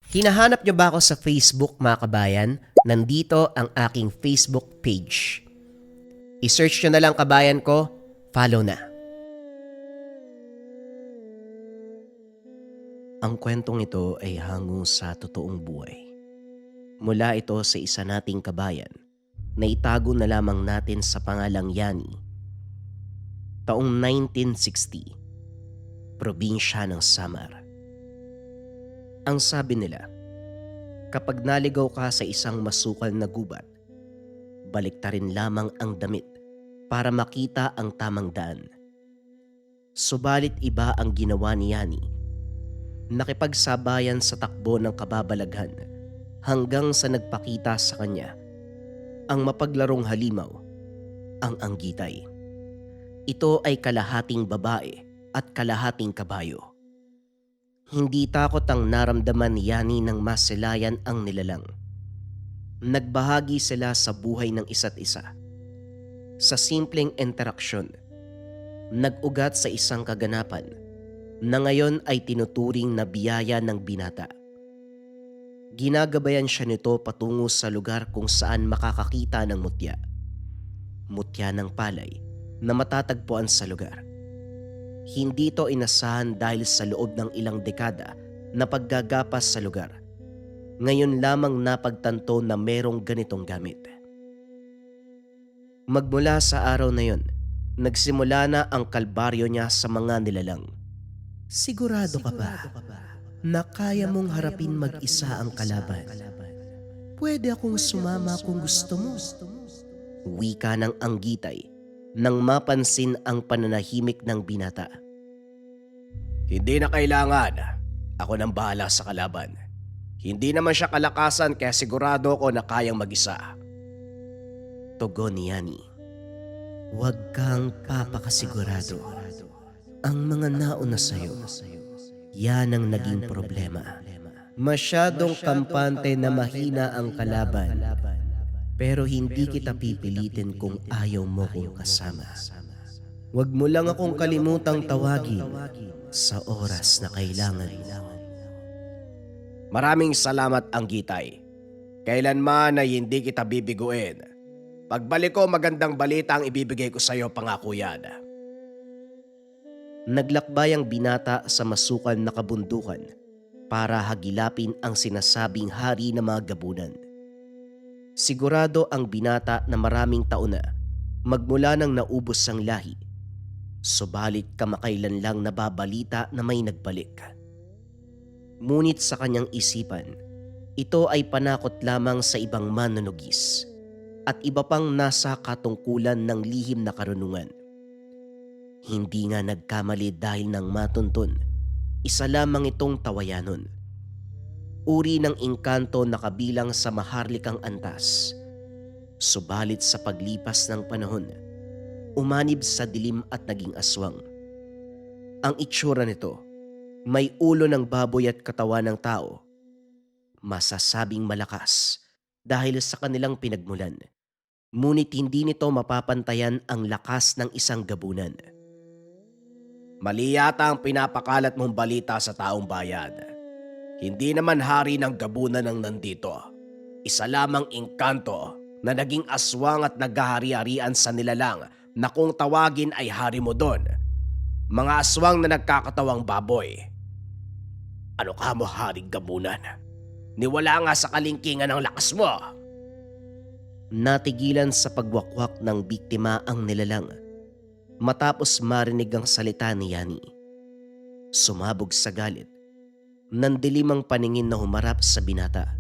Hinahanap niyo ba ako sa Facebook mga kabayan? Nandito ang aking Facebook page. I-search niyo na lang kabayan ko, follow na. Ang kwentong ito ay hango sa totoong buhay. Mula ito sa isa nating kabayan na itago na lamang natin sa pangalang Yani. Taong 1960, probinsya ng Samar. Ang sabi nila, kapag naligaw ka sa isang masukal na gubat, baliktarin lamang ang damit para makita ang tamang daan. Subalit iba ang ginawa ni Yani. Nakipagsabayan sa takbo ng kababalaghan hanggang sa nagpakita sa kanya ang mapaglarong halimaw, ang anggitay. Ito ay kalahating babae at kalahating kabayo. Hindi takot ang naramdaman ni Yani nang masilayan ang nilalang. Nagbahagi sila sa buhay ng isa't isa. Sa simpleng interaksyon, nag-ugat sa isang kaganapan na ngayon ay tinuturing na biyaya ng binata. Ginagabayan siya nito patungo sa lugar kung saan makakakita ng mutya. Mutya ng palay na matatagpuan sa lugar. Hindi ito inasahan dahil sa loob ng ilang dekada na paggagapas sa lugar. Ngayon lamang napagtanto na merong ganitong gamit. Magmula sa araw na yon, nagsimula na ang kalbaryo niya sa mga nilalang. Sigurado ka ba na kaya mong harapin mag-isa ang kalaban? Pwede akong sumama kung gusto mo. Wika ng anggitay nang mapansin ang pananahimik ng binata. Hindi na kailangan. Ako nang bahala sa kalaban. Hindi naman siya kalakasan kaya sigurado ako na kayang mag-isa. Tugon ni Yani. Huwag kang papakasigurado. Ang mga nauna sa'yo, yan ang naging problema. Masyadong kampante na mahina ang kalaban. Pero hindi kita pipilitin kung ayaw mo kong kasama. Huwag mo lang akong kalimutang tawagin sa oras na kailangan mo. Maraming salamat, Anggitay. Kailanman ay hindi kita bibiguin. Pagbalik ko, magandang balita ang ibibigay ko sa iyo, pangako yan. Naglakbay ang binata sa masukal na kabundukan para hagilapin ang sinasabing hari ng mga gabunan. Sigurado ang binata na maraming taon na magmula nang naubos ang lahi. Subalit kamakailan lang nababalita na may nagbalik. Ngunit sa kanyang isipan, ito ay panakot lamang sa ibang manunugis at iba pang nasa katungkulan ng lihim na karunungan. Hindi nga nagkamali dahil nang matuntun, isa lamang itong tawayanon. Uri ng engkanto na kabilang sa maharlikang antas. Subalit sa paglipas ng panahon, umanib sa dilim at naging aswang. Ang itsura nito, may ulo ng baboy at katawan ng tao. Masasabing malakas dahil sa kanilang pinagmulan. Ngunit hindi nito mapapantayan ang lakas ng isang gabunan. Mali yata ang pinapakalat mong balita sa taong bayan. Hindi naman hari ng gabunan ang nandito. Isa lamang engkanto na naging aswang at naghahari-harian sa nilalang na kung tawagin ay hari mo doon. Mga aswang na nagkakatawang baboy. Ano ka mo, haring gabunan? Niwala nga sa kalingkingan ng lakas mo. Natigilan sa pagwakwak ng biktima ang nilalang matapos marinig ang salita ni Yani. Sumabog sa galit. Nandilim ang paningin na humarap sa binata.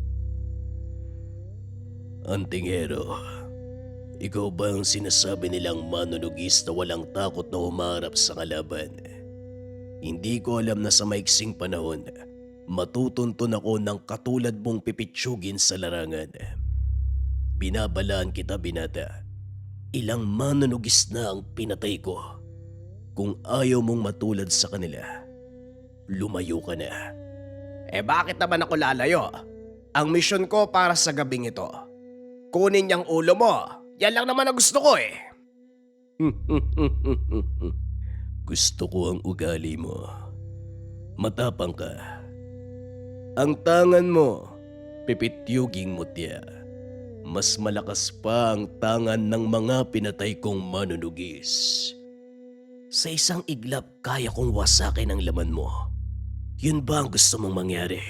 Antingero, ikaw ba ang sinasabi nilang manunugis na walang takot na humarap sa kalaban? Hindi ko alam na sa maiksing panahon, matutuntun ako ng katulad mong pipitsugin sa larangan. Binabalaan kita, binata. Ilang manunugis na ang pinatay ko. Kung ayaw mong matulad sa kanila, lumayo ka na. Bakit naman ako lalayo? Ang misyon ko para sa gabing ito, kunin niyang ulo mo. Yan lang naman ang gusto ko eh. Gusto ko ang ugali mo. Matapang ka. Ang tangan mo, pipityuging mutya. Mas malakas pa ang tangan ng mga pinatay kong manunugis. Sa isang iglap, kaya kong wasakin ang laman mo. Yun ba ang gusto mong mangyari?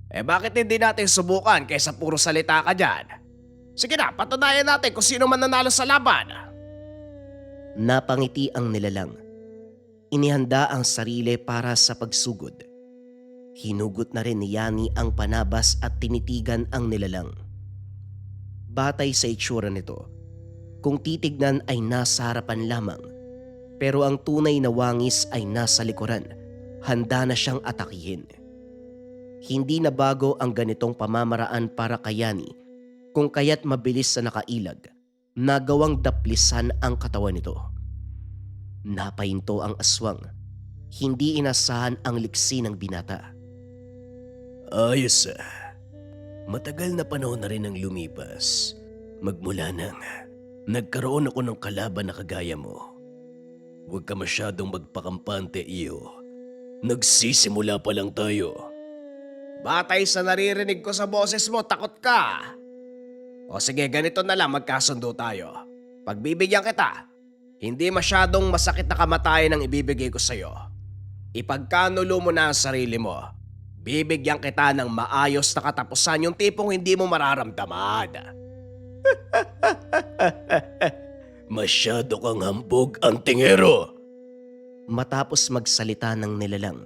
Bakit hindi natin subukan kaysa puro salita ka dyan? Sige na, patunayan natin kung sino man nanalo sa laban. Napangiti ang nilalang. Inihanda ang sarili para sa pagsugod. Hinugot na rin ni Yani ang panabas at tinitigan ang nilalang. Batay sa itsura nito, kung titignan ay nasa harapan lamang, pero ang tunay na wangis ay nasa likuran, handa na siyang atakihin. Hindi na bago ang ganitong pamamaraan para kay Yani, kung kaya't mabilis sa nakailag, nagawang daplisan ang katawan nito. Napahinto ang aswang, hindi inasahan ang liksi ng binata. Ayos Matagal na panahon na rin ang lumipas. Magmula nang nagkaroon ako ng kalaban na kagaya mo. Huwag ka masyadong magpakampante, iyo. Nagsisimula pa lang tayo. Batay sa naririnig ko sa boses mo, takot ka. O sige, ganito na lang, magkasundo tayo. Pagbibigyan kita, hindi masyadong masakit na kamatayan ang ibibigay ko sa'yo. Ipagkanulo mo na ang sarili mo. Bibigyan kita ng maayos na katapusan, yung tipong hindi mo mararamdaman. Masyado kang hambog, antingero. Matapos magsalita ng nilalang,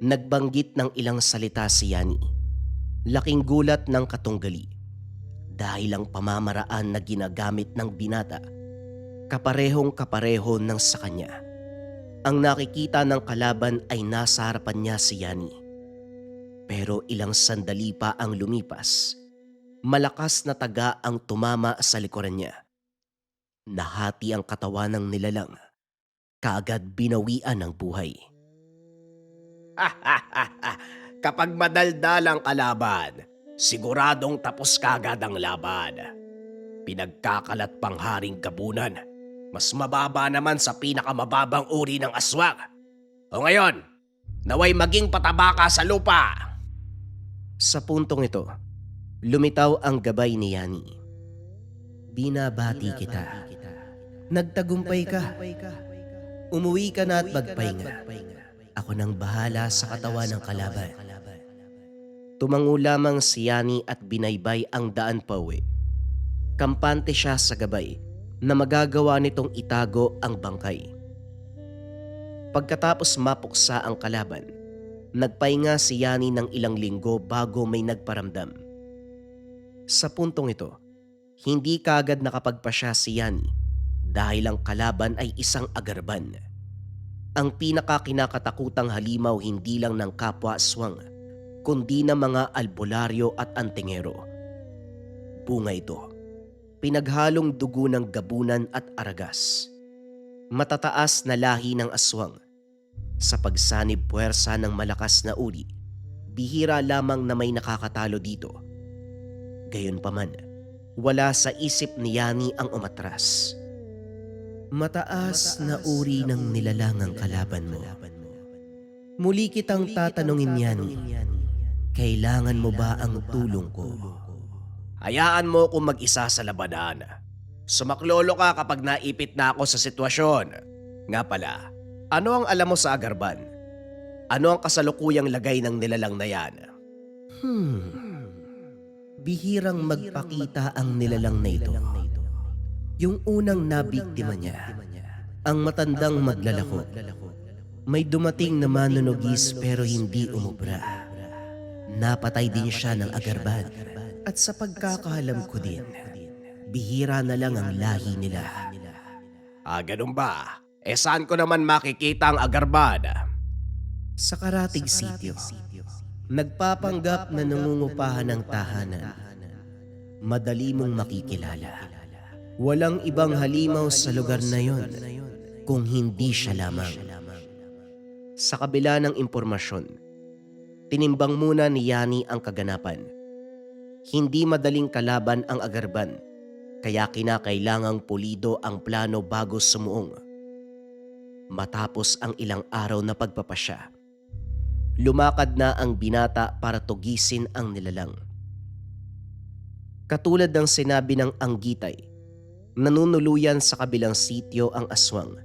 nagbanggit ng ilang salita si Yani. Laking gulat ng katunggali dahil ang pamamaraan na ginagamit ng binata kaparehong kapareho ng sa kanya. Ang nakikita ng kalaban ay nasa harapan niya si Yani. Pero ilang sandali pa ang lumipas, malakas na taga ang tumama sa likuran niya. Nahati ang katawan ng nilalang, kaagad binawian ng buhay. Kapag madaldal ang kalaban, siguradong tapos kagad ang laban. Pinagkakalat pang haring gabunan, mas mababa naman sa pinakamababang uri ng aswang. O ngayon, naway maging pataba ka sa lupa. Sa puntong ito, lumitaw ang gabay ni Yani. Binabati kita. Nagtagumpay ka. Umuwi ka na at magpahinga. Ako nang bahala sa katawan ng kalaban. Tumango lamang si Yani at binaybay ang daan pauwi. Kampante siya sa gabay na magagawa nitong itago ang bangkay. Pagkatapos mapuksa ang kalaban, nagpahinga si Yani ng ilang linggo bago may nagparamdam. Sa puntong ito, hindi kaagad nakapagpasya si Yani dahil ang kalaban ay isang agarban. Ang pinakakinakatakutang halimaw hindi lang ng kapwa aswang, kundi ng mga albularyo at antingero. Bunga ito, pinaghalong dugo ng gabunan at aragas. Matataas na lahi ng aswang. Sa pagsanib puwersa ng malakas na uri, bihira lamang na may nakakatalo dito. Gayunpaman, wala sa isip ni Yani ang umatras. Mataas na uri ng nilalangang kalaban mo. Muli kitang tatanungin, Yani, kailangan mo ba ang tulong ko? Hayaan mo kung mag-isa sa labanan. Sumaklolo ka kapag naipit na ako sa sitwasyon. Nga pala, ano ang alam mo sa agarban? Ano ang kasalukuyang lagay ng nilalang na yan? Bihirang magpakita ang nilalang na ito. Yung unang nabiktima niya, ang matandang maglalako. May dumating na manunugis pero hindi umubra. Napatay din siya ng agarban. At sa pagkakahalam ko din, bihira na lang ang lahi nila. Ganun ba? Saan ko naman makikita ang agarban? Sa Karatig Sitio, nagpapanggap na nangungupahan ng tahanan. Madali mong makikilala. Walang ibang halimaw sa lugar na yon kung hindi siya lamang. Sa kabila ng impormasyon, tinimbang muna ni Yani ang kaganapan. Hindi madaling kalaban ang agarban, kaya kinakailangang pulido ang plano bago sumuong. Matapos ang ilang araw na pagpapasya, lumakad na ang binata para tugisin ang nilalang. Katulad ng sinabi ng anggitay, nanunuluyan sa kabilang sityo ang aswang,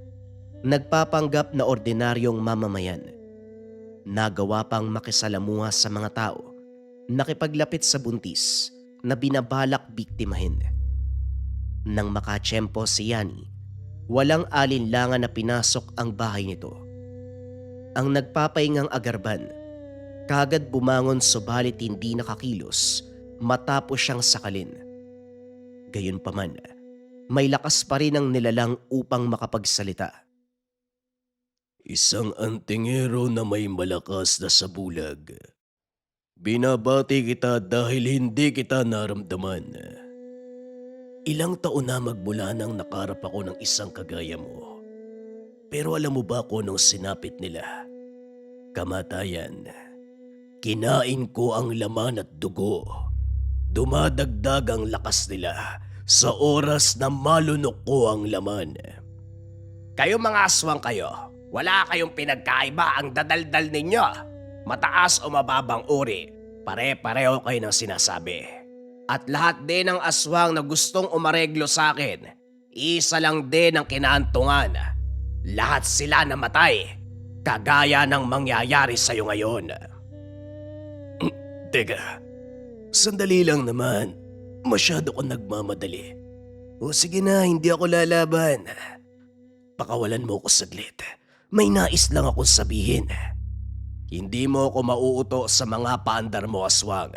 nagpapanggap na ordinaryong mamamayan. Nagawa pang makisalamuha sa mga tao, nakipaglapit sa buntis na binabalak biktimahin. Nang makatsyempo si Yani, walang alinlangan na pinasok ang bahay nito. Ang nagpapaingang agarban, kagad bumangon subalit hindi nakakilos matapos siyang sakalin. Gayunpaman, may lakas pa rin ang nilalang upang makapagsalita. Isang antingero na may malakas na sabulag. Binabati kita dahil hindi kita naramdaman. Ilang taon na magmula nang nakarap ako ng isang kagaya mo. Pero alam mo ba kung anong sinapit nila? Kamatayan. Kinain ko ang laman at dugo. Dumadagdag ang lakas nila sa oras na malunok ko ang laman. Kayo mga aswang kayo, wala kayong pinagkaiba ang dadaldal ninyo. Mataas o mababang uri, pare-pareho kayo ng sinasabi. At lahat din ng aswang na gustong umareglo sa akin, isa lang din ang kinaantungan. Lahat sila namatay, kagaya ng mangyayari sa'yo ngayon. Teka, sandali lang naman. Masyado ko nagmamadali. O sige na, hindi ako lalaban. Pakawalan mo ko saglit. May nais lang akong sabihin. Hindi mo ako mauuto sa mga paandar mo, aswang.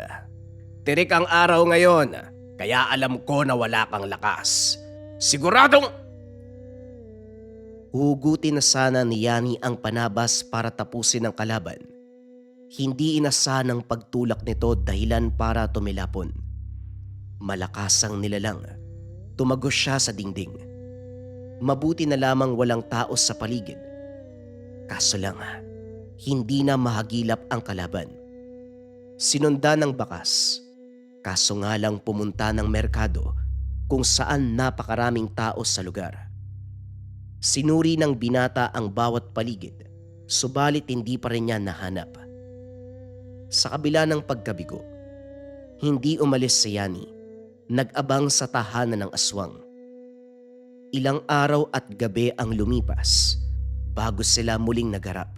Tirik ang araw ngayon, kaya alam ko na wala kang lakas. Siguradong... Hugutin na sana ni Yani ang panabas para tapusin ang kalaban. Hindi inasahan ang pagtulak nito dahilan para tumilapon. Malakas ang nilalang. Tumagos siya sa dingding. Mabuti na lamang walang tao sa paligid. Kaso lang, hindi na mahagilap ang kalaban. Sinundan ng bakas. Kaso nga lang pumunta ng merkado kung saan napakaraming tao sa lugar. Sinuri ng binata ang bawat paligid, subalit hindi pa rin niya nahanap. Sa kabila ng pagkabigo, hindi umalis si Yani, nag-abang sa tahanan ng aswang. Ilang araw at gabi ang lumipas bago sila muling nagarap.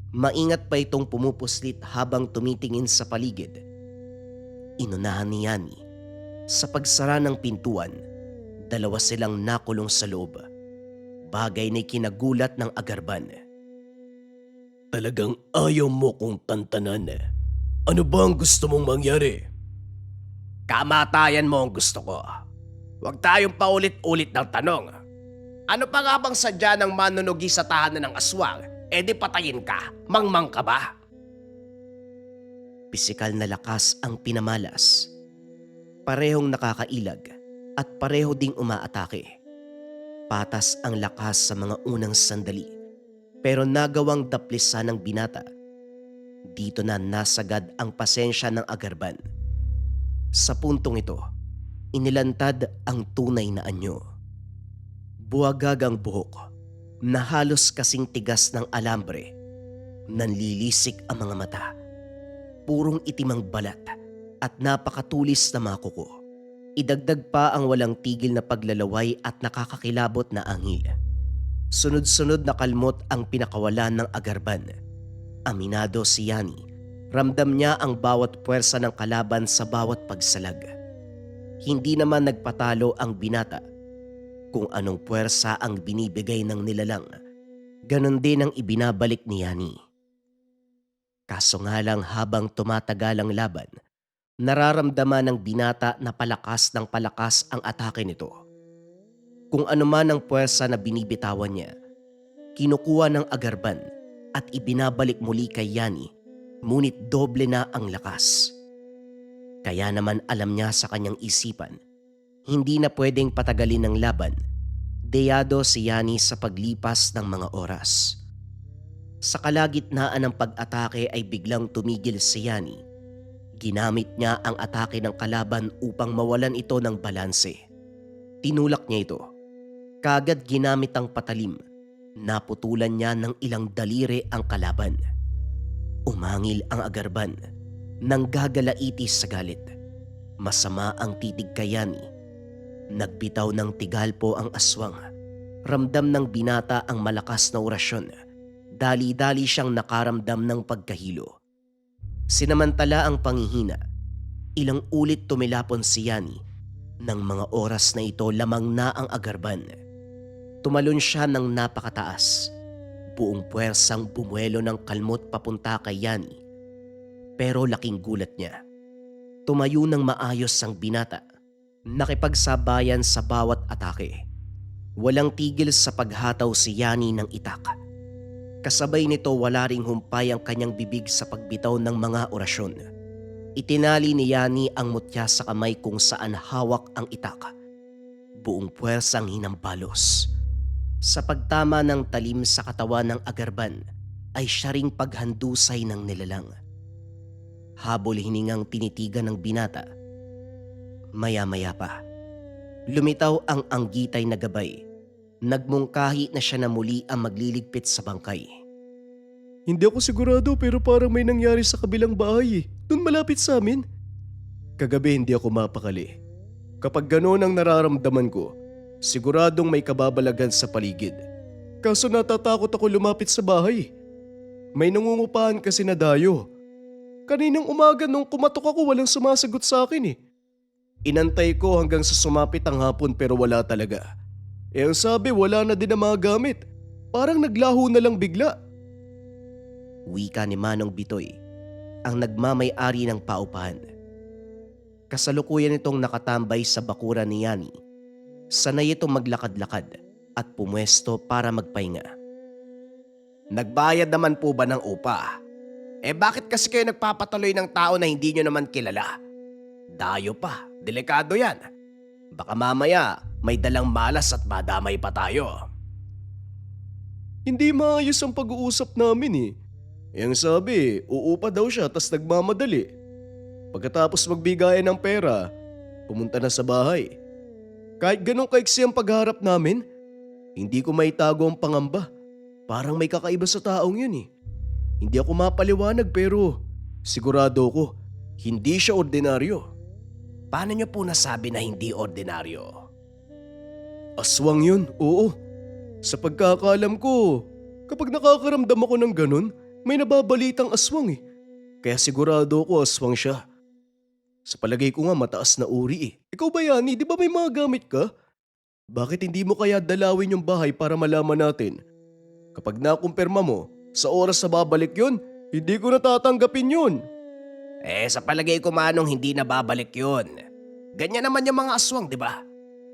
Maingat pa itong pumupuslit habang tumitingin sa paligid. Inunahan ni Yani. Sa pagsara ng pintuan, dalawa silang nakulong sa loob. Bagay na kinagulat ng agarban. Talagang ayaw mo kong tantanan. Ano ba ang gusto mong mangyari? Kamatayan mo ang gusto ko. Huwag tayong paulit-ulit ng tanong. Ano pa nga bang sadya ng manunugi sa tahanan ng aswang? E di patayin ka, mangmang ka ba? Pisikal na lakas ang pinamalas. Parehong nakakailag at pareho ding umaatake. Patas ang lakas sa mga unang sandali, pero nagawang daplisan ng binata. Dito na nasagad ang pasensya ng agarban. Sa puntong ito, inilantad ang tunay na anyo. Buwagag ang buhok na halos kasing tigas ng alambre. Nanlilisik ang mga mata. Purong itimang balat at napakatulis na mga kuko. Idagdag pa ang walang tigil na paglalaway at nakakakilabot na angil. Sunod-sunod na kalmot ang pinakawalan ng agarban. Aminado si Yani. Ramdam niya ang bawat puwersa ng kalaban sa bawat pagsalag. Hindi naman nagpatalo ang binata. Kung anong puwersa ang binibigay ng nilalang, ganon din ang ibinabalik ni Yani. Kaso nga lang habang tumatagal ang laban, nararamdaman ng binata na palakas ng palakas ang atake nito. Kung ano man ang puwersa na binibitawan niya, kinukuha ng agarban at ibinabalik muli kay Yani, ngunit doble na ang lakas. Kaya naman alam niya sa kanyang isipan, hindi na pwedeng patagalin ng laban. Deyado si Yani sa paglipas ng mga oras. Sa kalagitnaan ng pag-atake ay biglang tumigil si Yani. Ginamit niya ang atake ng kalaban upang mawalan ito ng balanse. Tinulak niya ito. Kagad ginamit ang patalim. Naputulan niya ng ilang daliri ang kalaban. Umangil ang agarban nang gagalaitis sa galit. Masama ang titig kay Yani. Nagbitaw ng tigalpo ang aswang. Ramdam ng binata ang malakas na orasyon. Dali-dali siyang nakaramdam ng pagkahilo. Sinamantala ang panghihina. Ilang ulit tumilapon si Yani. Nang mga oras na ito lamang na ang agarban. Tumalon siya ng napakataas. Buong puwersang bumuelo ng kalmot papunta kay Yani. Pero laking gulat niya. Tumayo ng maayos ang binata. Nakipagsabayan sa bawat atake. Walang tigil sa paghataw si Yani ng itak. Kasabay nito wala ring humpay ang kanyang bibig sa pagbitaw ng mga orasyon. Itinali ni Yani ang mutya sa kamay kung saan hawak ang itak. Buong puwersang hinambalos. Sa pagtama ng talim sa katawan ng agarban ay siya ring paghandusay ng nilalang. Habol hiningang tinitigan ng binata. Maya-maya pa, lumitaw ang anggitay na gabay. Nagmungkahi na siya na muli ang magliligpit sa bangkay. Hindi ako sigurado pero parang may nangyari sa kabilang bahay doon malapit sa amin. Kagabi hindi ako mapakali. Kapag gano'n ang nararamdaman ko, siguradong may kababalagan sa paligid. Kaso natatakot ako lumapit sa bahay. May nangungupahan kasi na dayo. Kaninang umaga nung kumatok ako walang sumasagot sa akin eh. Inantay ko hanggang sa sumapit ang hapon pero wala talaga. Ang sabi wala na din ang mga gamit. Parang naglaho na lang bigla. Wika ni Manong Bitoy, ang nagmamay-ari ng paupahan. Kasalukuyan itong nakatambay sa bakuran ni Yani. Sanay itong maglakad-lakad at pumwesto para magpahinga. Nagbayad naman po ba ng upa? Bakit kasi kayo nagpapatuloy ng tao na hindi nyo naman kilala? Dayo pa, delikado yan. Baka mamaya may dalang malas at madamay pa tayo. Hindi maayos ang pag-uusap namin eh. Ang sabi, uupa daw siya tas nagmamadali. Pagkatapos magbigayan ng pera, pumunta na sa bahay. Kahit ganun kaiksi ang pagharap namin, hindi ko maitago ang pangamba. Parang may kakaiba sa taong yun eh. Hindi ako mapaliwanag pero sigurado ko, hindi siya ordinaryo. Paano nyo po nasabi na hindi ordinaryo? Aswang yun, oo. Sa pagkakaalam ko, kapag nakakaramdam ako ng ganun, may nababalitang aswang eh. Kaya sigurado ko aswang siya. Sa palagay ko nga mataas na uri eh. Ikaw ba Yani, di ba may mga gamit ka? Bakit hindi mo kaya dalawin yung bahay para malaman natin? Kapag nakumpirma mo, sa oras na babalik yun, hindi ko natatanggapin yun. Sa palagay ko Manong hindi na babalik yun. Ganyan naman yung mga aswang, di ba?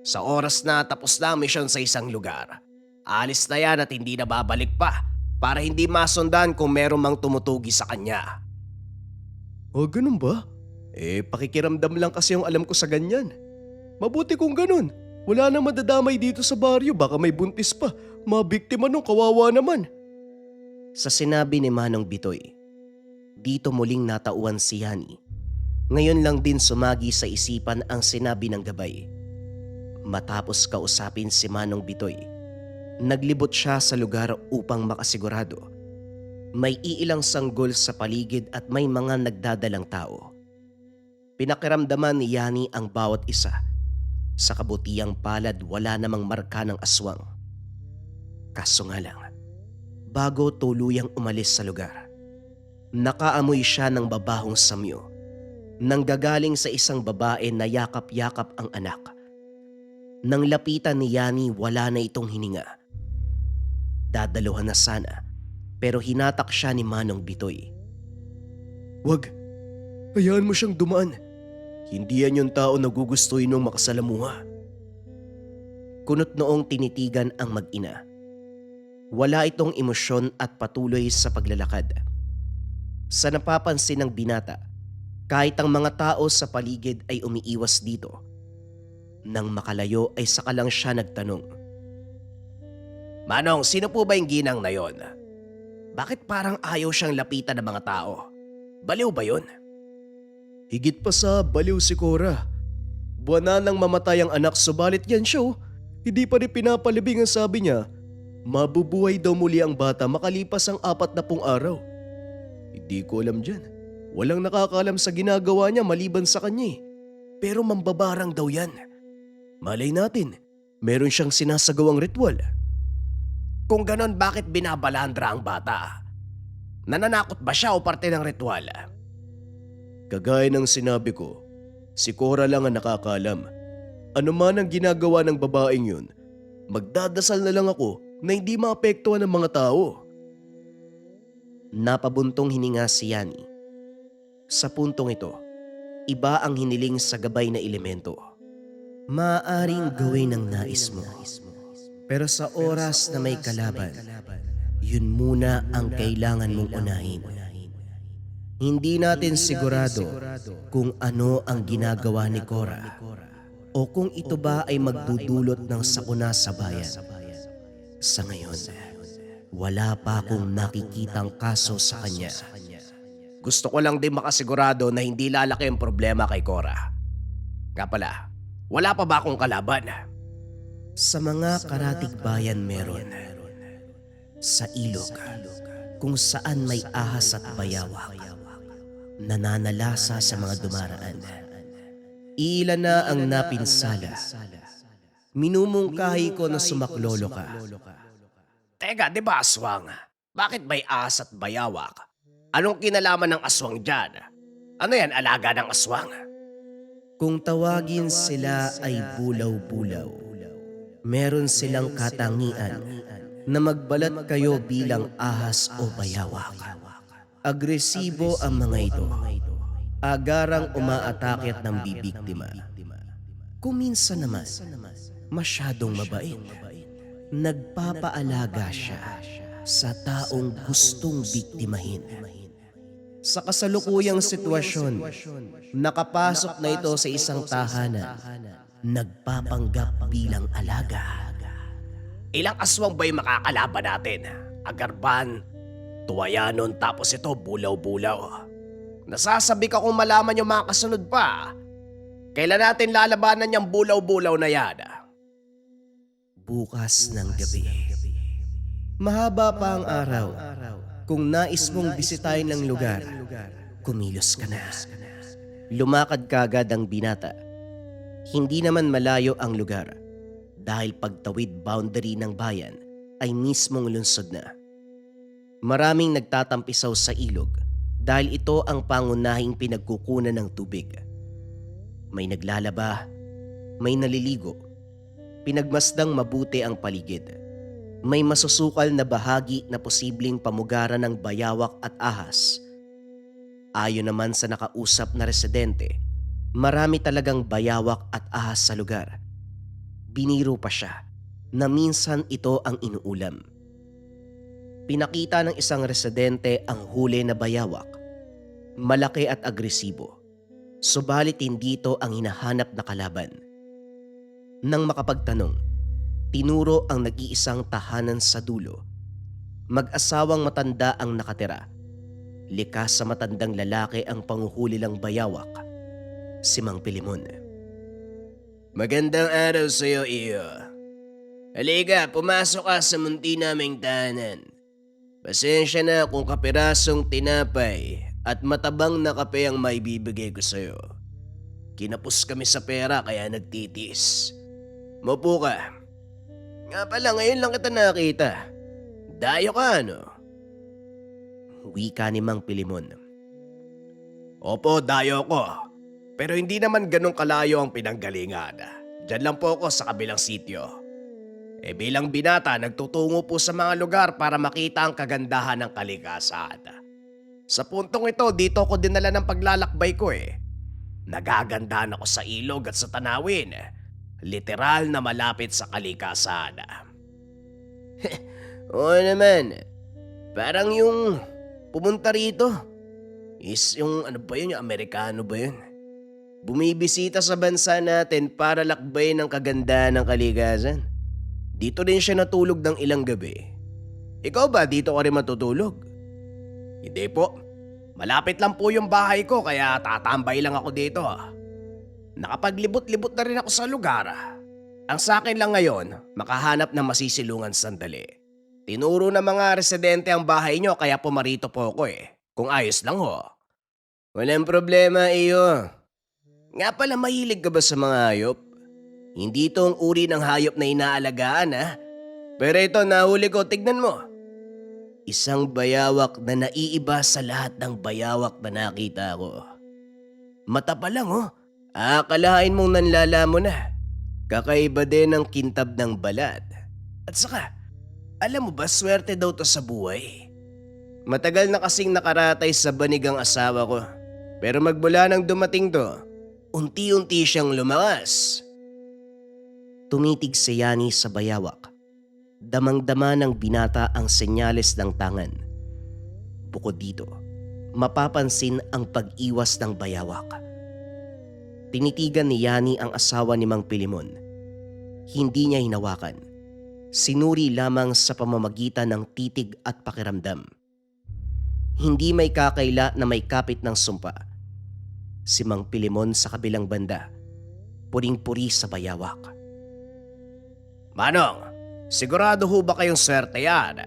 Sa oras na tapos na ang misyon sa isang lugar, alis na yan at hindi na babalik pa para hindi masundan kung meron mang tumutugi sa kanya. Ganun ba? Pakikiramdam lang kasi yung alam ko sa ganyan. Mabuti kung ganun. Wala nang madadamay dito sa baryo, baka may buntis pa. Mabiktima nung kawawa naman. Sa sinabi ni Manong Bitoy, dito muling natauan si Yani. Ngayon lang din sumagi sa isipan ang sinabi ng gabay. Matapos kausapin si Manong Bitoy, naglibot siya sa lugar upang makasigurado. May iilang sanggol sa paligid at may mga nagdadalang tao. Pinakiramdaman ni Yani ang bawat isa. Sa kabutihang palad wala namang marka ng aswang. Kaso nga lang, bago tuluyang umalis sa lugar, nakaamoy siya ng babahong samyo nang gagaling sa isang babae na yakap-yakap ang anak. Nang lapitan ni Yani wala na itong hininga. Dadaluhan na sana pero hinatak siya ni Manong Bitoy. Wag, hayaan mo siyang dumaan. Hindi yan yung tao na gugustuhin ng makasalamuha. Kunot noong tinitigan ang mag-ina. Wala itong emosyon at patuloy sa paglalakad. Sa napapansin ng binata, kahit ang mga tao sa paligid ay umiiwas dito. Nang makalayo ay saka lang siya nagtanong. Manong, sino po ba yung ginang na yon? Bakit parang ayaw siyang lapitan ng mga tao? Baliw ba yun? Higit pa sa baliw si Cora. Buwan na nang mamatay ang anak subalit yan siya. Hindi pa rin pinapalibing ang sabi niya. Mabubuhay daw muli ang bata makalipas ang 40 araw. Hindi ko alam dyan. Walang nakakaalam sa ginagawa niya maliban sa kanya eh. Pero mambabarang daw yan. Malay natin, meron siyang sinasagawang ritual. Kung ganon, bakit binabalandra ang bata? Nananakot ba siya o parte ng ritual? Kagaya ng sinabi ko, si Cora lang ang nakakaalam. Ano man ang ginagawa ng babaeng yun, magdadasal na lang ako na hindi maapektuhan ng mga tao. Napabuntong hininga si Yani. Sa puntong ito, iba ang hiniling sa gabay na elemento. Maaaring gawin ng nais mo. Pero sa oras na may kalaban, yun muna ang kailangan mong unahin. Hindi natin sigurado kung ano ang ginagawa ni Cora o kung ito ba ay magdudulot ng sakuna sa bayan. Sa ngayon, wala pa akong nakikitang kaso sa kanya. Gusto ko lang din makasigurado na hindi lalaki ang problema kay Cora. Nga pala, wala pa ba akong kalaban? Sa mga karatig bayan meron. Sa ilog, kung saan may ahas at bayawak, nananalasa sa mga dumaraan. Ilan na ang napinsala. Minumungkahi ko na sumaklolo ka. Teka, di ba aswang? Bakit may ahas at bayawak? Anong kinalaman ng aswang dyan? Ano yan, alaga ng aswang? Kung tawagin sila ay bulaw-bulaw, meron silang katangian na magbalat kayo bilang ahas o bayawak. Agresibo ang mga ito. Agarang umaatake at nang bibiktima. Kuminsan naman, masyadong mabait. Nagpapaalaga siya sa taong gustong biktimahin. Sa kasalukuyang sitwasyon, nakapasok na ito sa isang tahanan, nagpapanggap bilang alaga. Ilang aswang ba yung makakalaban natin? Agarban, tuwayanon, tapos ito bulaw-bulaw. Nasasabi ka kung malaman yung mga kasunod pa. Kailan natin lalabanan yung bulaw-bulaw na yan? Bukas ng gabi. Mahaba pa ang araw. Kung nais mong bisitahin ng lugar, kumilos ka na. Lumakad kagad ang binata. Hindi naman malayo ang lugar dahil pagtawid boundary ng bayan ay mismong lungsod na. Maraming nagtatampisaw sa ilog dahil ito ang pangunahing pinagkukunan ng tubig. May naglalaba, may naliligo. Pinagmasdang mabuti ang paligid. May masusukal na bahagi na posibleng pamugaran ng bayawak at ahas. Ayon naman sa nakausap na residente, marami talagang bayawak at ahas sa lugar. Biniro pa siya na minsan ito ang inuulam. Pinakita ng isang residente ang huli na bayawak. Malaki at agresibo. Subalit hindi ito ang hinahanap na kalaban. Nang makapagtanong, tinuro ang nag-iisang tahanan sa dulo. Mag-asawang matanda ang nakatira. Likas sa matandang lalaki ang panguhuli ng bayawak, si Mang Pilimon. Magandang araw sa iyo, iyo. Halika, pumasok ka sa munti naming tahanan. Pasensya na kung kapirasong tinapay at matabang na kape ang maibibigay ko sa iyo. Kinapos kami sa pera kaya nagtitis. Maupo ka. Nga pala, ngayon lang kita nakita. Dayo ka, ano? Wika ni Mang Pilimon. Opo, dayo ko. Pero hindi naman ganong kalayo ang pinanggalingan. Diyan lang po ako sa kabilang sityo. Bilang binata, nagtutungo po sa mga lugar para makita ang kagandahan ng kalikasan. Sa puntong ito, dito ko dinala ng paglalakbay ko Nagagandahan ako sa ilog at sa tanawin. Literal na malapit sa kalikasan. Oo naman. Parang yung pumunta rito is yung ano ba yun, yung Amerikano ba yun? Bumibisita sa bansa natin para lakbayin ang kagandahan ng kalikasan. Dito din siya natulog ng ilang gabi. Ikaw ba dito ka rin matutulog? Hindi po. Malapit lang po yung bahay ko kaya tatambay lang ako dito. Nakapaglibot-libot na rin ako sa lugar. Ang sa akin lang ngayon, makahanap ng masisilungan sandali. Tinuro ng mga residente ang bahay nyo kaya pumarito po ako Kung ayos lang ho. Walang problema iyo. Nga pala mahilig ka ba sa mga hayop? Hindi ito ang uri ng hayop na inaalagaan ha. Pero ito nahuli ko, tignan mo. Isang bayawak na naiiba sa lahat ng bayawak na nakita ko. Mata pa lang oh. Akalain mong nanlalamon na. Kakaiba din ang kintab ng balat. At saka, alam mo ba swerte daw to sa buhay? Matagal na kasing nakaratay sa banig ang asawa ko. Pero magmula nang dumating to, unti-unti siyang lumakas. Tumitig si Yani sa bayawak. Damang-dama ng binata ang senyales ng tangan. Bukod dito, mapapansin ang pag-iwas ng bayawak. Tinitigan ni Yani ang asawa ni Mang Pilimon. Hindi niya hinawakan. Sinuri lamang sa pamamagitan ng titig at pakiramdam. Hindi may kakaila na may kapit ng sumpa. Si Mang Pilimon sa kabilang banda, puring-puri sa bayawak. Manong, sigurado ho ba kayong swerte yan?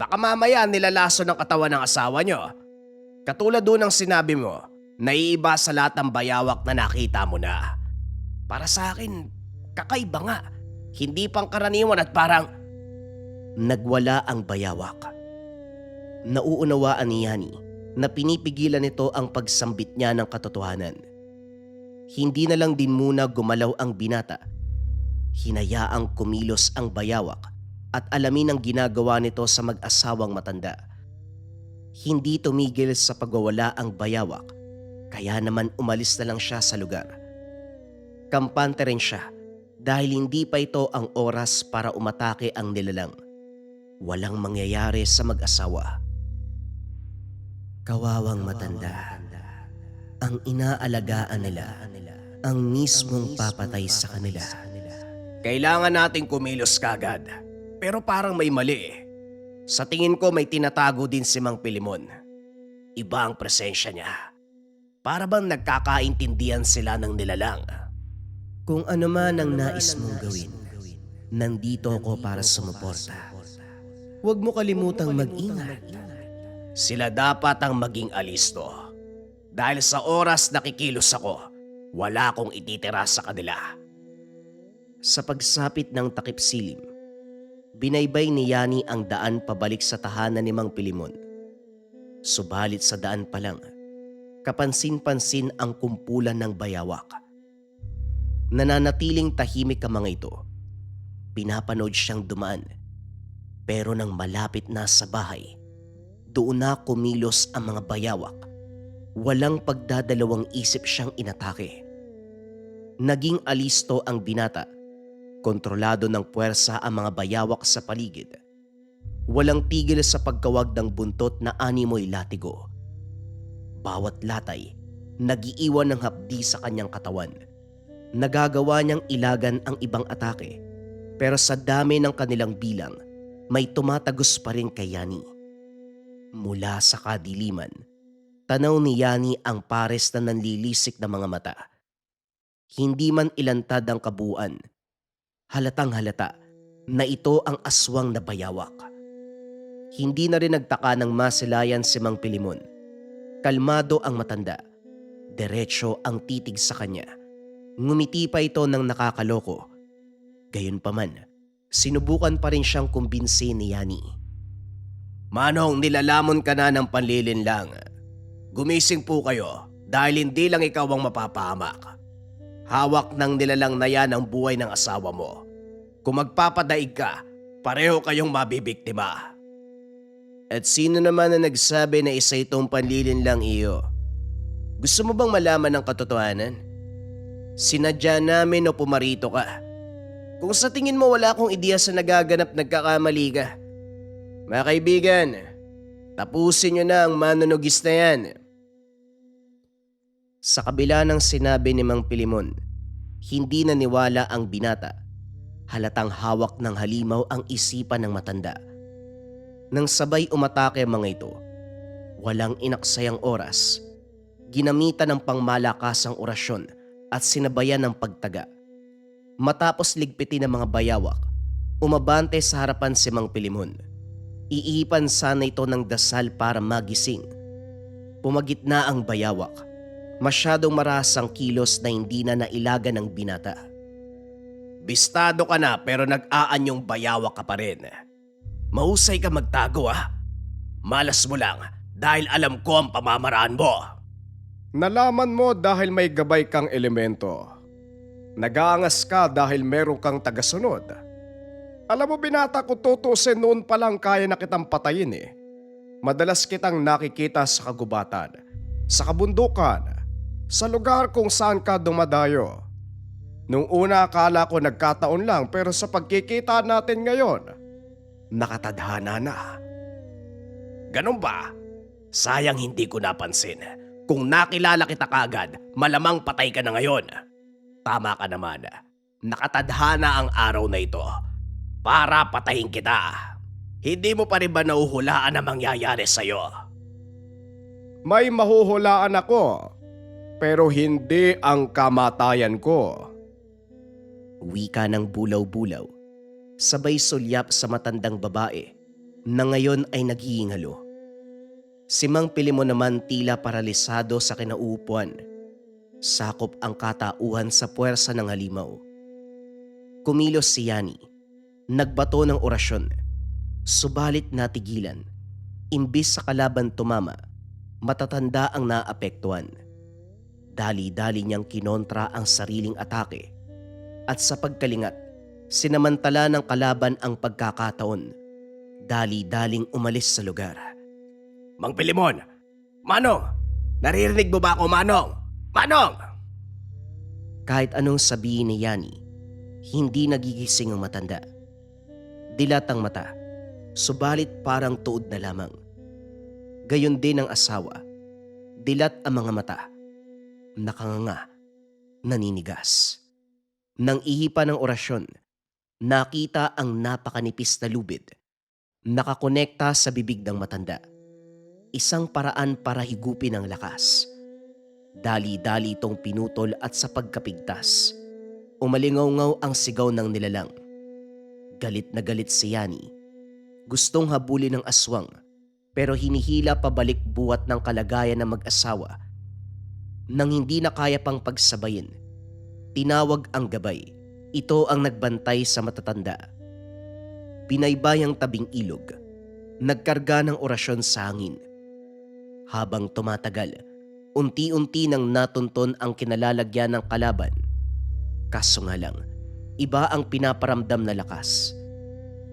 Baka mamaya nilalaso ng katawan ng asawa nyo. Katulad doon ng sinabi mo, naiiba sa lahat ng bayawak na nakita mo na. Para sa akin, kakaiba nga. Hindi pangkaraniwan at parang... Nagwala ang bayawak. Nauunawaan ni Yani na pinipigilan nito ang pagsambit niya ng katotohanan. Hindi na lang din muna gumalaw ang binata. Hinayaang kumilos ang bayawak at alamin ang ginagawa nito sa mag-asawang matanda. Hindi tumigil sa pagwawala ang bayawak, kaya naman umalis na lang siya sa lugar. Kampante rin siya dahil hindi pa ito ang oras para umatake ang nilalang. Walang mangyayari sa mag-asawa. Kawawang matanda. Ang inaalagaan nila ang mismong papatay sa kanila. Kailangan nating kumilos kagad. Pero parang may mali. Sa tingin ko may tinatago din si Mang Pilimon. Iba ang presensya niya. Para bang nagkakaintindihan sila ng nilalang. Kung ano man ang nais mong gawin, nandito ako para sumuporta. Huwag mo kalimutang mag-ingat. Sila dapat ang maging alisto. Dahil sa oras na kikilos ako, wala akong ititira sa kanila. Sa pagsapit ng takip silim, binaybay ni Yani ang daan pabalik sa tahanan ni Mang Pilimon. Subalit sa daan pa lang, kapansin-pansin ang kumpulan ng bayawak. Nananatiling tahimik ang mga ito. Pinapanood siyang dumaan. Pero nang malapit na sa bahay, doon na kumilos ang mga bayawak. Walang pagdadalawang isip siyang inatake. Naging alisto ang binata. Kontrolado ng puwersa ang mga bayawak sa paligid. Walang tigil sa pagkawag ng buntot na animoy latigo. Bawat latay, nagiiwan ng hapdi sa kanyang katawan. Nagagawa niyang ilagan ang ibang atake, pero sa dami ng kanilang bilang, may tumatagos pa rin kay Yani. Mula sa kadiliman, tanaw ni Yani ang pares na nanlilisik na mga mata. Hindi man ilantad ang kabuuan, halatang halata na ito ang aswang na bayawak. Hindi na rin nagtaka ng masilayan si Mang Pilimon. Kalmado ang matanda. Diretso ang titig sa kanya. Ngumiti pa ito ng nakakaloko. Gayunpaman, sinubukan pa rin siyang kumbinsi ni Yani. Manong, nilalamon ka na ng panlilinlang. Gumising po kayo dahil hindi lang ikaw ang mapapahamak. Hawak ng nilalang na yan ang buhay ng asawa mo. Kung magpapadaig ka, pareho kayong mabibiktima. At sino naman na nagsabi na isa itong panlilinlang iyo? Gusto mo bang malaman ang katotohanan? Sinadya namin o pumarito ka. Kung sa tingin mo wala akong ideya sa nagaganap, nagkakamali ka. Mga kaibigan, tapusin nyo na ang manunugis na yan. Sa kabila ng sinabi ni Mang Pilimon, hindi naniwala ang binata. Halatang hawak ng halimaw ang isipan ng matanda. Nang sabay umatake ang mga ito, walang inaksayang oras. Ginamitan ng pangmalakasang orasyon at sinabayan ng pagtaga. Matapos ligpitin ng mga bayawak, umabante sa harapan si Mang Pilimon. Iipan sana ito ng dasal para magising. Pumagitna ang bayawak. Masyadong marasang kilos na hindi na nailaga ng binata. Bistado ka na pero nag-aanyong bayawak ka pa rin. Mahusay ka magtago Malas mo lang dahil alam ko ang pamamaraan mo. Nalaman mo dahil may gabay kang elemento. Nag-aangas ka dahil meron kang tagasunod. Alam mo binata, kung tutusin noon pa lang kaya na kitang patayin Madalas kitang nakikita sa kagubatan, sa kabundukan, sa lugar kung saan ka dumadayo. Nung una akala ko nagkataon lang pero sa pagkikita natin ngayon, nakatadhana na. Ganun ba? Sayang hindi ko napansin. Kung nakilala kita kagad, malamang patay ka na ngayon. Tama ka naman. Nakatadhana ang araw na ito para patayin kita. Hindi mo pa rin ba nahuhulaan na mangyayari sa'yo? May mahuhulaan ako, pero hindi ang kamatayan ko. Wika ng bulaw-bulaw, sabay sulyap sa matandang babae na ngayon ay naghihingalo. Si Mang Pilimon naman tila paralisado sa kinauupuan. Sakop ang katauhan sa puwersa ng halimaw. Kumilos si Yani, nagbato ng orasyon. Subalit natigilan. Imbis sa kalaban tumama, matatanda ang naapektuhan. Dali-dali niyang kinontra ang sariling atake. At sa pagkalingat, sinamantala ng kalaban ang pagkakataon. Dali-daling umalis sa lugar. Mang Pilimon! Manong! Naririnig mo ba ako, Manong? Manong! Kahit anong sabihin ni Yani, hindi nagigising ang matanda. Dilat ang mata, subalit parang tuod na lamang. Gayon din ang asawa. Dilat ang mga mata. Nakanganga, naninigas. Nang ihipa ng orasyon, nakita ang napakanipis na lubid. Nakakonekta sa bibig ng matanda. Isang paraan para higupin ang lakas. Dali-dali itong pinutol at sa pagkapigtas, umalingaw-ngaw ang sigaw ng nilalang. Galit na galit si Yani. Gustong habulin ng aswang pero hinihila pabalik buhat ng kalagayan ng mag-asawa. Nang hindi na kaya pang pagsabayin, tinawag ang gabay. Ito ang nagbantay sa matatanda. Binaybayang tabing ilog, nagkarga ng orasyon sa hangin. Habang tumatagal, unti-unti nang natunton ang kinalalagyan ng kalaban. Kaso nga lang, iba ang pinaparamdam na lakas.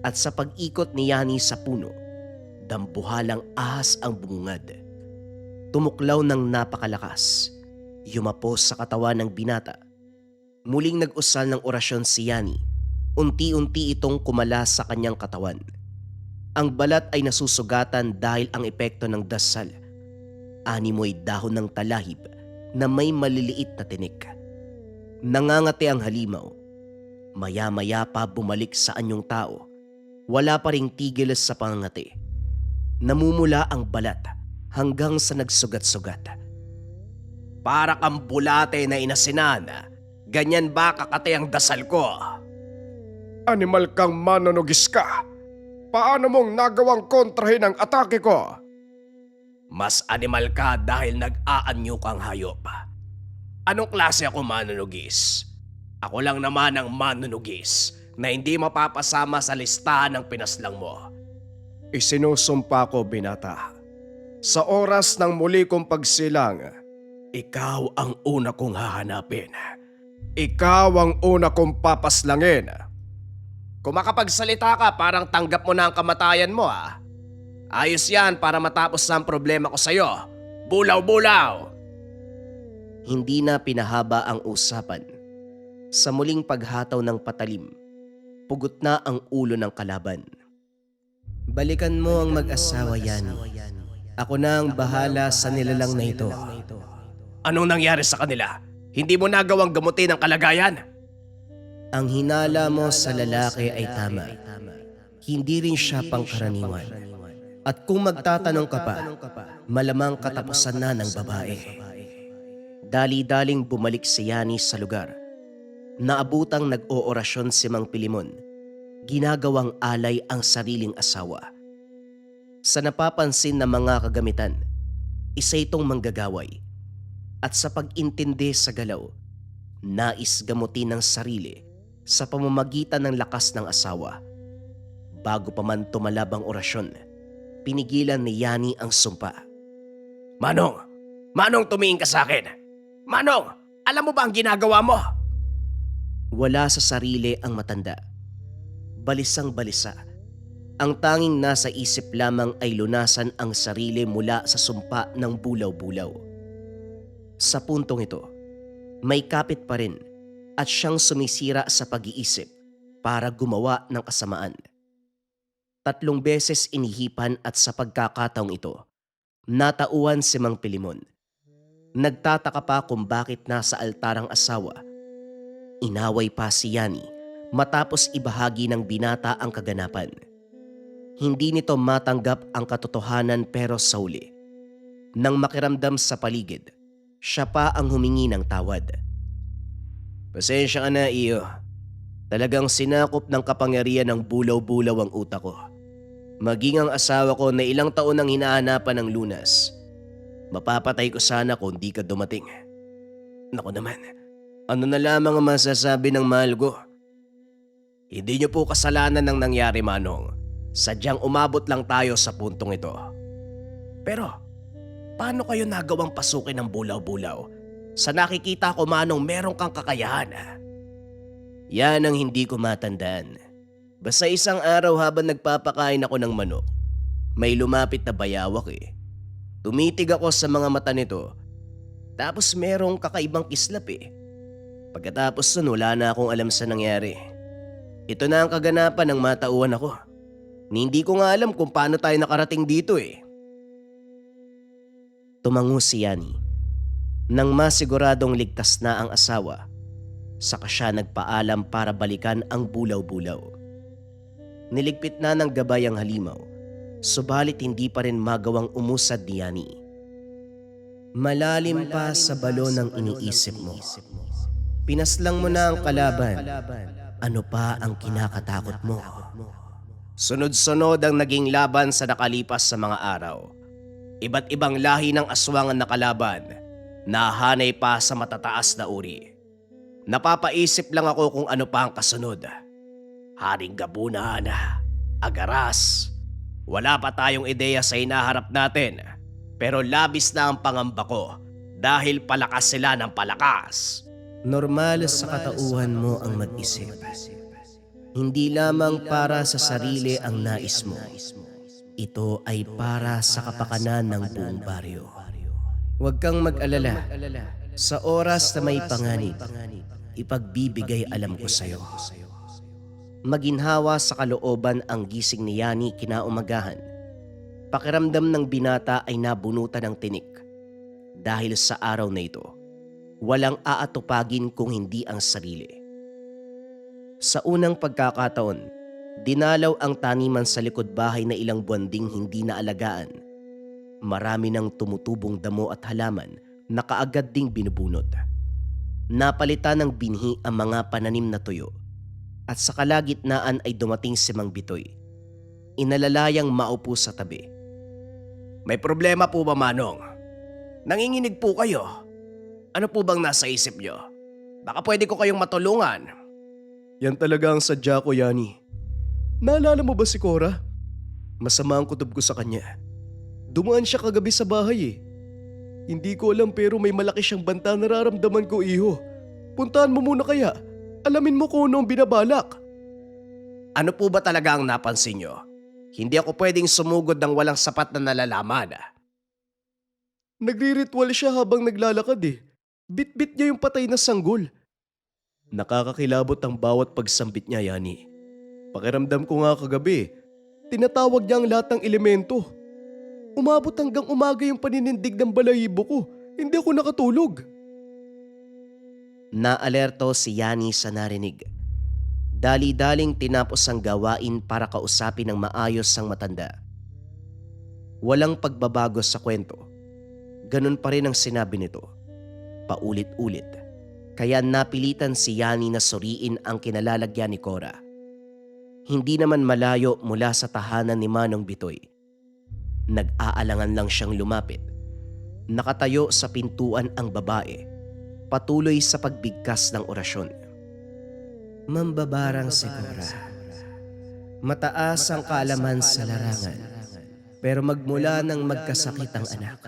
At sa pag-ikot ni Yani sa puno, dambuhalang ahas ang bumungad. Tumuklaw ng napakalakas. Yumapos sa katawan ng binata. Muling nag-usal ng orasyon si Yani. Unti-unti itong kumalas sa kanyang katawan. Ang balat ay nasusugatan dahil ang epekto ng dasal. Animoy dahon ng talahib na may maliliit na tinik. Nangangati ang halimaw. Maya-maya pa bumalik sa anyong tao. Wala pa ring tigil sa pangangati. Namumula ang balat hanggang sa nagsugat-sugat. Para kang bulate na inasinan. Ganyan ba kakati ang dasal ko? Animal kang manonugis ka. Paano mong nagawang kontrahin ang atake ko? Mas animal ka dahil nag-aanyo kang hayop. Anong klase ako manunugis? Ako lang naman ang manunugis na hindi mapapasama sa listahan ng pinaslang mo. Isinusumpa ko, binata. Sa oras ng muli kong pagsilang, ikaw ang una kong hahanapin. Ikaw ang una kong papaslangin. Kung makapagsalita ka, parang tanggap mo na ang kamatayan mo Ayos yan para matapos na ang problema ko sa'yo. Bulaw-bulaw! Hindi na pinahaba ang usapan. Sa muling paghataw ng patalim, pugot na ang ulo ng kalaban. Balikan mo ang mag-asawa, Yani. Ako na ang bahala sa nilalang na ito. Anong nangyari sa kanila? Hindi mo nagawang gamutin ang kalagayan? Ang hinala mo sa lalaki ay tama. Hindi rin siya pangkaraniwan. At kung magtatanong ka pa, malamang katapusan na ng babae. Dali-daling bumalik si Yani sa lugar. Naabutang nag-oorasyon si Mang Pilimon. Ginagawang alay ang sariling asawa. Sa napapansin na mga kagamitan, Isa itong manggagaway at sa pag-intindi sa galaw, nais gamutin ng sarili sa pamamagitan ng lakas ng asawa. Bago pa man tumalab ang orasyon, pinigilan ni Yani ang sumpa. Manong! Manong, tumingin ka sa akin! Manong! Alam mo ba ang ginagawa mo? Wala sa sarili ang matanda. Balisang balisa. Ang tanging nasa isip lamang ay lunasan ang sarili mula sa sumpa ng bulaw-bulaw. Sa puntong ito, may kapit pa rin at siyang sumisira sa pag-iisip para gumawa ng kasamaan. 3 beses inihipan at sa pagkakataong ito, natauhan si Mang Pilimon. Nagtataka pa kung bakit nasa altar ang asawa. Inaway pa si Yani matapos ibahagi ng binata ang kaganapan. Hindi nito matanggap ang katotohanan pero sa huli, nang makiramdam sa paligid, siya pa ang humingi ng tawad. Pasensya ka na, iyo. Talagang sinakop ng kapangyarihan ng bulaw-bulaw ang utak ko. Maging ang asawa ko na ilang taon nang hinahanapan ng lunas. Mapapatay ko sana kung di ka dumating. Naku naman, ano na lamang ang masasabi ng mahal ko? Hindi niyo po kasalanan ng nangyari, Manong. Sadyang umabot lang tayo sa puntong ito. Pero, paano kayo nagawang pasukin ng bulaw-bulaw? Sa nakikita ko, Manong, meron kang kakayahan. Yan ang hindi ko matandaan. Basta isang araw habang nagpapakain ako ng manok, may lumapit na bayawak eh. Tumitig ako sa mga mata nito, tapos merong kakaibang kislap eh. Pagkatapos nun, wala na akong alam sa nangyari. Ito na ang kaganapan ng matauhan ako. Hindi ko nga alam kung paano tayo nakarating dito eh. Tumango si Yani. Nang masiguradong ligtas na ang asawa, saka siya nagpaalam para balikan ang bulaw-bulaw. Niligpit na ng gabay ang halimaw, subalit hindi pa rin magawang umusad ni Yani. Malalim pa sa balon ng iniisip mo. Pinaslang mo na ang kalaban. Ano pa ang kinakatakot mo? Sunod-sunod ang naging laban sa nakalipas sa mga araw. Iba't ibang lahi ng aswang ang nakalaban, nahanay pa sa matataas na uri. Napapaisip lang ako kung ano pa ang kasunod. Haring gabunan, agaras. Wala pa tayong ideya sa hinaharap natin, pero labis na ang pangamba ko dahil palakas sila ng palakas. Normal sa katauhan mo ang mag-isip. Hindi lamang para sa sarili ang nais mo. Ito ay para sa kapakanan ng buong baryo. Huwag kang mag-alala. Sa oras na may panganib, ipagbibigay alam ko sa'yo. Maginhawa sa kalooban ang gising ni Yani kinaumagahan. Pakiramdam ng binata ay nabunutan ng tinik. Dahil sa araw na ito, walang aatupagin kung hindi ang sarili. Sa unang pagkakataon, dinalaw ang taniman sa likod bahay na ilang buwan ding hindi naalagaan. Marami ng tumutubong damo at halaman na kaagad ding binubunot. Napalitan ng binhi ang mga pananim na tuyo at sa kalagitnaan ay dumating si Mang Bitoy. Inalalayang maupo sa tabi. May problema po ba, Manong? Nanginginig po kayo. Ano po bang nasa isip niyo? Baka pwede ko kayong matulungan. Yan talaga ang sadya ko, Yani. Naalala mo ba si Cora? Masama ang kutob ko sa kanya. Dumaan siya kagabi sa bahay eh. Hindi ko alam pero may malaki siyang banta nararamdaman ko, iho. Puntahan mo muna kaya. Alamin mo kung ano ang binabalak. Ano po ba talaga ang napansin niyo? Hindi ako pwedeng sumugod ng walang sapat na nalalaman. Nagri-ritual siya habang naglalakad eh. Bit-bit niya yung patay na sanggol. Nakakakilabot ang bawat pagsambit niya, Yani. Pakiramdam ko nga kagabi, tinatawag niya ang lahat ng elemento. Umabot hanggang umaga yung paninindig ng balahibo ko. Hindi ako nakatulog. Naalerto si Yani sa narinig. Dali-daling tinapos ang gawain para kausapin ng maayos ang matanda. Walang pagbabago sa kwento. Ganun pa rin ang sinabi nito. Paulit-ulit. Kaya napilitan si Yani na suriin ang kinalalagyan ni Cora. Hindi naman malayo mula sa tahanan ni Manong Bitoy. Nag-aalangan lang siyang lumapit. Nakatayo sa pintuan ang babae, patuloy sa pagbigkas ng orasyon. Mambabarang si Cora. Mataas ang kaalaman sa larangan, pero magmula nang magkasakit ang anak,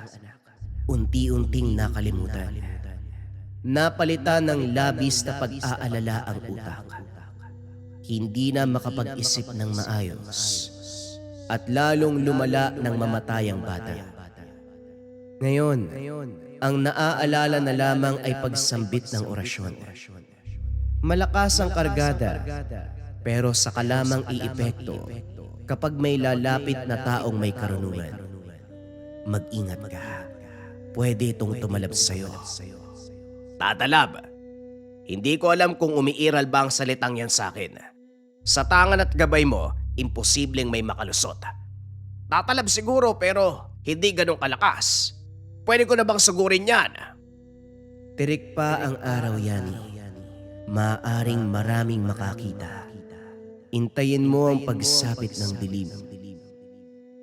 unti-unting nakalimutan. Napalitan ng labis na pag-aalala ang utak. Hindi na makapag-isip ng maayos at lalong lumala ng mamatay ang bata. Ngayon, ang naaalala na lamang ay pagsambit ng orasyon. Malakas ang kargada, pero saka lamang iepekto kapag may lalapit na taong may karunungan. Mag-ingat ka. Pwede itong tumalab sa'yo. Tatalab, hindi ko alam kung umiiral ba ang salitang yan sa akin. Sa tangan at gabay mo, imposibleng may makalusot. Tatalab siguro pero hindi ganong kalakas. Pwede ko na bang sugurin yan? Tirik pa ang araw, Yani. Maaring maraming makakita. Intayin mo ang pagsapit ng dilim.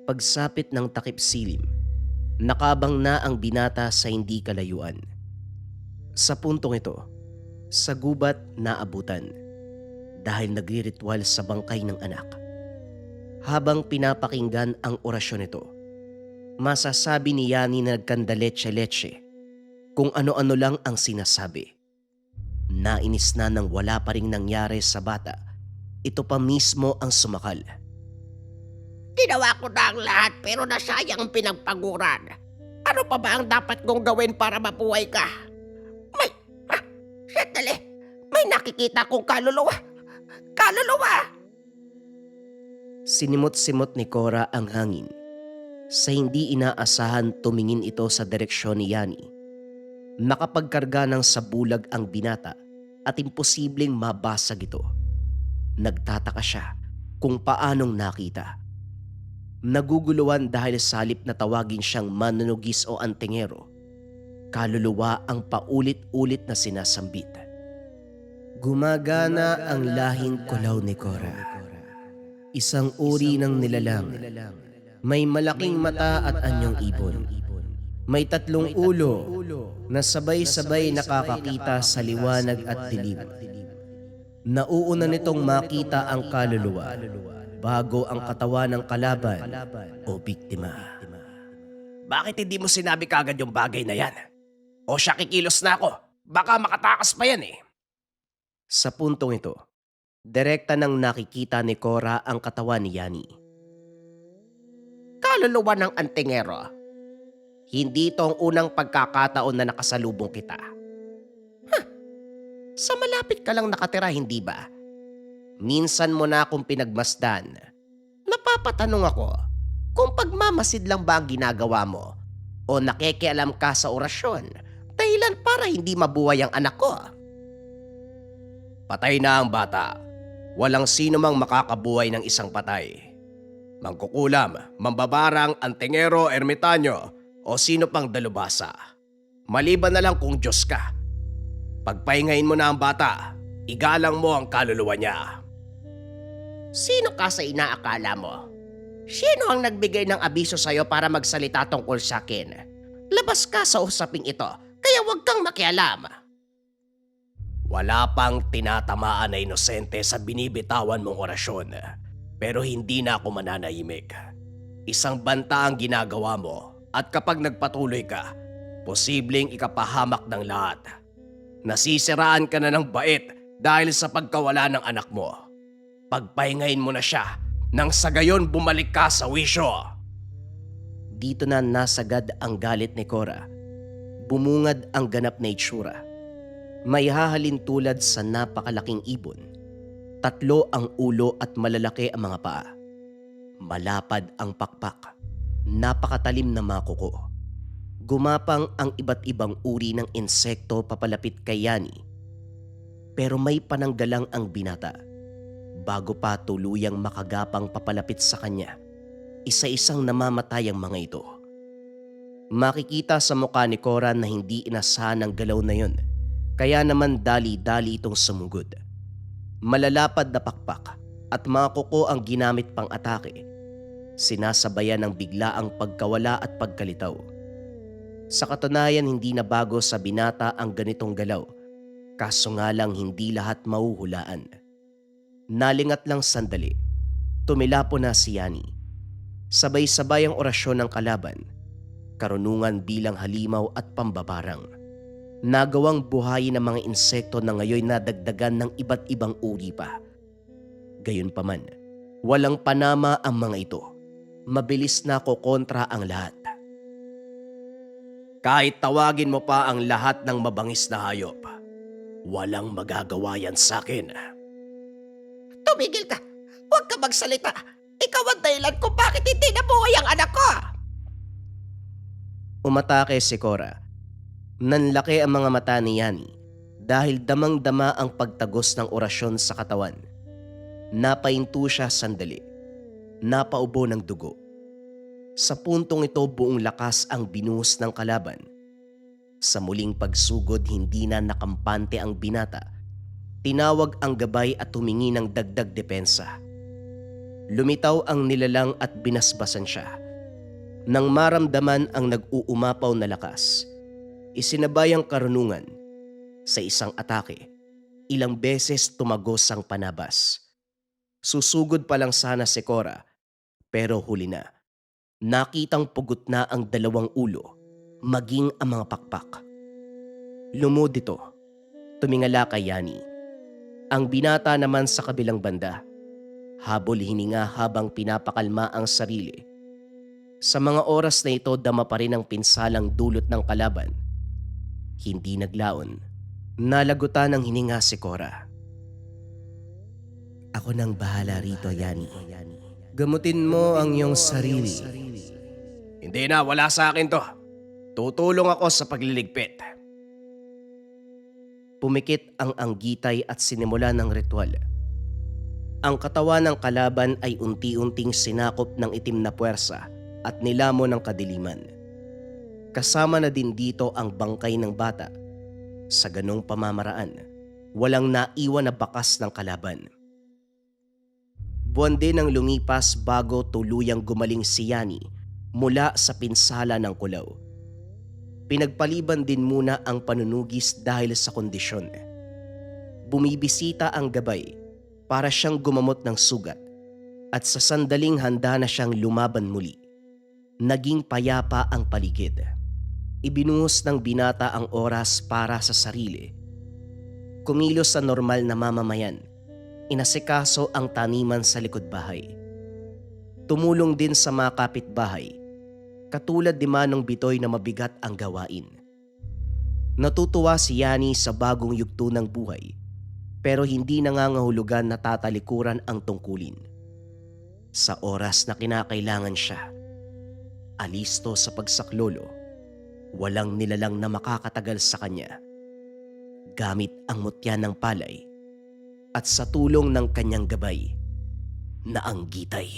Pagsapit ng takip silim, nakabang na ang binata sa hindi kalayuan. Sa puntong ito, sa gubat naabutan dahil nagriritual sa bangkay ng anak. Habang pinapakinggan ang orasyon nito, masasabi ni Yani na nagkandaletse-letse kung ano-ano lang ang sinasabi. Nainis na nang wala pa ring nangyari sa bata. Ito pa mismo ang sumakal. Ginawa ko na ang lahat pero nasayang ang pinagpaguran. Ano pa ba ang dapat kong gawin para mabuhay ka? Sandali. May nakikita kong kaluluwa. Kaluluwa! Sinimot-simot ni Cora ang hangin. Sa hindi inaasahan tumingin ito sa direksyon ni Yani. Nakapagkarga ng sabulag ang binata at imposibleng mabasag ito. Nagtataka siya kung paanong nakita. Naguguluhan dahil sa halip na tawagin siyang manunugis o antingero, kaluluwa ang paulit-ulit na sinasambit. Gumagana ang lahing kulaw ni Cora. Isang uri ng nilalang. May malaking mata at anyong ibon. May 3 ulo na sabay-sabay nakakakita sa liwanag at dilim. Nauuna nitong makita ang kaluluwa bago ang katawan ng kalaban o biktima. Bakit hindi mo sinabi kagad yung bagay na yan? O siya, kikilos na ako. Baka makatakas pa yan eh. Sa puntong ito, direkta nang nakikita ni Cora ang katawan ni Yani. Kaluluwa ng antingero. Hindi ito ang unang pagkakataon na nakasalubong kita. Sa malapit ka lang nakatira, hindi ba? Minsan mo na akong pinagmasdan. Napapatanong ako kung pagmamasid lang ba ang ginagawa mo o nakikialam ka sa orasyon dahilan para hindi mabuhay ang anak ko. Patay na ang bata. Walang sino mang makakabuhay ng isang patay. Mangkukulam, mambabarang, antingero, ermitanyo, o sino pang dalubhasa. Maliban na lang kung Diyos ka. Pagpahingahin mo na ang bata, igalang mo ang kaluluwa niya. Sino ka sa inaakala mo? Sino ang nagbigay ng abiso sa'yo para magsalita tungkol sa akin? Labas ka sa usaping ito, kaya huwag kang makialam. Wala pang tinatamaan na inosente sa binibitawan mong orasyon. Pero hindi na ako mananahimik. Isang banta ang ginagawa mo at kapag nagpatuloy ka, posibleng ikapahamak ng lahat. Nasisiraan ka na ng bait dahil sa pagkawala ng anak mo. Pagpahingahin mo na siya nang sa gayon bumalik ka sa wisyo. Dito na nasagad ang galit ni Cora. Bumungad ang ganap na itsura. May hahalin tulad sa napakalaking ibon. 3 ang ulo at malalaki ang mga paa. Malapad ang pakpak. Napakatalim na mga kuko. Gumapang ang iba't ibang uri ng insekto papalapit kay Yani. Pero may pananggalang ang binata. Bago pa tuluyang makagapang papalapit sa kanya, isa-isang namamatay ang mga ito. Makikita sa mukha ni Cora na hindi inasahan ang galaw na yun. Kaya naman dali-dali itong sumugod. Malalapad na pakpak at mga kuko ang ginamit pang atake. Sinasabayan ng biglaang pagkawala at pagkalitaw. Sa katunayan, hindi na bago sa binata ang ganitong galaw, kaso nga lang hindi lahat mauhulaan. Nalingat lang sandali, tumilapo na si Yani. Sabay-sabay ang orasyon ng kalaban, karunungan bilang halimaw at pambabarang. Nagawang buhayin ng mga insekto na ngayon nadagdagan ng iba't ibang uri pa. Gayunpaman, walang panama ang mga ito. Mabilis na kokontra ang lahat. Kahit tawagin mo pa ang lahat ng mabangis na hayop, walang magagawa yan sa akin. Tumigil ka! Huwag ka magsalita! Ikaw ang dahilan kung bakit hindi nabuhay ang anak ko! Umatake si Cora. Nanlaki ang mga mata ni Yani dahil damang-dama ang pagtagos ng orasyon sa katawan. Napahinto siya sandali. Napaubo ng dugo. Sa puntong ito buong lakas ang binuhos ng kalaban. Sa muling pagsugod hindi na nakampante ang binata. Tinawag ang gabay at humingi ng dagdag depensa. Lumitaw ang nilalang at binasbasan siya. Nang maramdaman ang nag-uumapaw na lakas, isinabay ang karunungan. Sa isang atake, ilang beses tumagos ang panabas. Susugod pa lang sana si Cora, pero huli na. Nakitang pugot na ang dalawang ulo, maging ang mga pakpak. Lumod ito, tumingala kay Yani. Ang binata naman sa kabilang banda, habol hininga habang pinapakalma ang sarili. Sa mga oras na ito dama pa rin ang pinsalang dulot ng kalaban. Hindi naglaon, nalagutan ng hininga si Cora. Ako nang bahala rito, Yani. Gamutin mo ang iyong sarili. Hindi na, wala sa akin to. Tutulong ako sa pagliligpit. Pumikit ang anggitay at sinimula ng ritual. Ang katawan ng kalaban ay unti-unting sinakop ng itim na puwersa at nilamo ng kadiliman. Kasama na din dito ang bangkay ng bata. Sa ganong pamamaraan, walang naiwan na bakas ng kalaban. Buwan din ang lumipas bago tuluyang gumaling si Yani mula sa pinsala ng kulaw. Pinagpaliban din muna ang panunugis dahil sa kondisyon. Bumibisita ang gabay para siyang gumamot ng sugat at sa sandaling handa na siyang lumaban muli. Naging payapa ang paligid. Ibinuhos ng binata ang oras para sa sarili. Kumilos sa normal na mamamayan. Inasikaso ang taniman sa likod bahay. Tumulong din sa mga kapitbahay, katulad ni Manong Bitoy na mabigat ang gawain. Natutuwa si Yani sa bagong yugto ng buhay, pero hindi nangangahulugan na tatalikuran ang tungkulin. Sa oras na kinakailangan siya, alisto sa pagsaklolo, walang nilalang na makakatagal sa kanya. Gamit ang mutya ng palay, at sa tulong ng kanyang gabay na anggitay.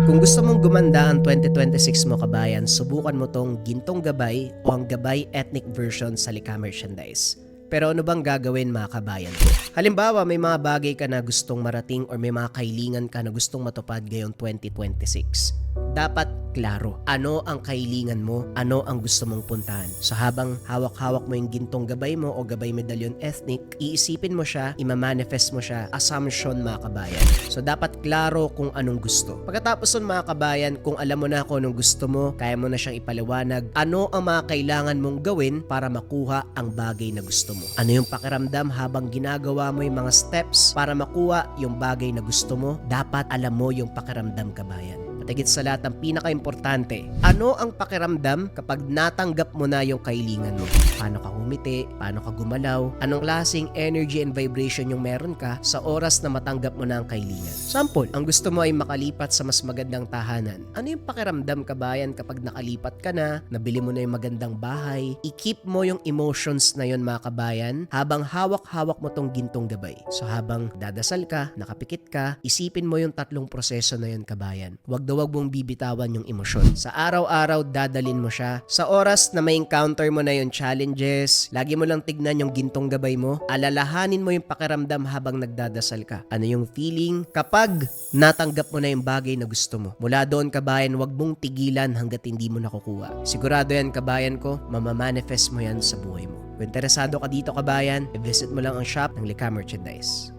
Kung gusto mong gumanda ang 2026 mo kabayan, subukan mo tong Gintong Gabay o ang Gabay Ethnic version sa Lika Merchandise. Pero ano bang gagawin mga kabayan ko? Halimbawa, may mga bagay ka na gustong marating or may mga kahilingan ka na gustong matupad ngayong 2026. Dapat klaro, ano ang kahilingan mo, ano ang gusto mong puntahan. So habang hawak-hawak mo yung Gintong Gabay mo o Gabay Medallion Ethnic, iisipin mo siya, imamanifest mo siya, assumption mga kabayan. So dapat klaro kung anong gusto. Pagkatapos nun mga kabayan, kung alam mo na kung anong gusto mo, kaya mo na siyang ipaliwanag, ano ang mga kailangan mong gawin para makuha ang bagay na gusto mo. Ano yung pakiramdam habang ginagawa mo yung mga steps para makuha yung bagay na gusto mo, dapat alam mo yung pakiramdam kabayan. At higit sa lahat, ang pinaka-importante, ano ang pakiramdam kapag natanggap mo na yung kahilingan mo? Paano ka humiti? Paano ka gumalaw? Anong klaseng energy and vibration yung meron ka sa oras na matanggap mo na ang kahilingan? Sample, ang gusto mo ay makalipat sa mas magandang tahanan. Ano yung pakiramdam kabayan kapag nakalipat ka na, nabili mo na yung magandang bahay, i-keep mo yung emotions na yun mga kabayan habang hawak-hawak mo tong Gintong Gabay. So habang dadasal ka, nakapikit ka, isipin mo yung tatlong proseso na yun kabayan. Huwag mong bibitawan yung emosyon. Sa araw-araw, dadalin mo siya. Sa oras na may encounter mo na yung challenge challenges, lagi mo lang tignan yung gintong gabay mo, alalahanin mo yung pakiramdam habang nagdadasal ka. Ano yung feeling kapag natanggap mo na yung bagay na gusto mo. Mula doon kabayan, wag mong tigilan hanggat hindi mo nakukuha. Sigurado yan kabayan ko, mamamanifest mo yan sa buhay mo. Kung interesado ka dito kabayan, i-visit mo lang ang shop ng Lika Merchandise.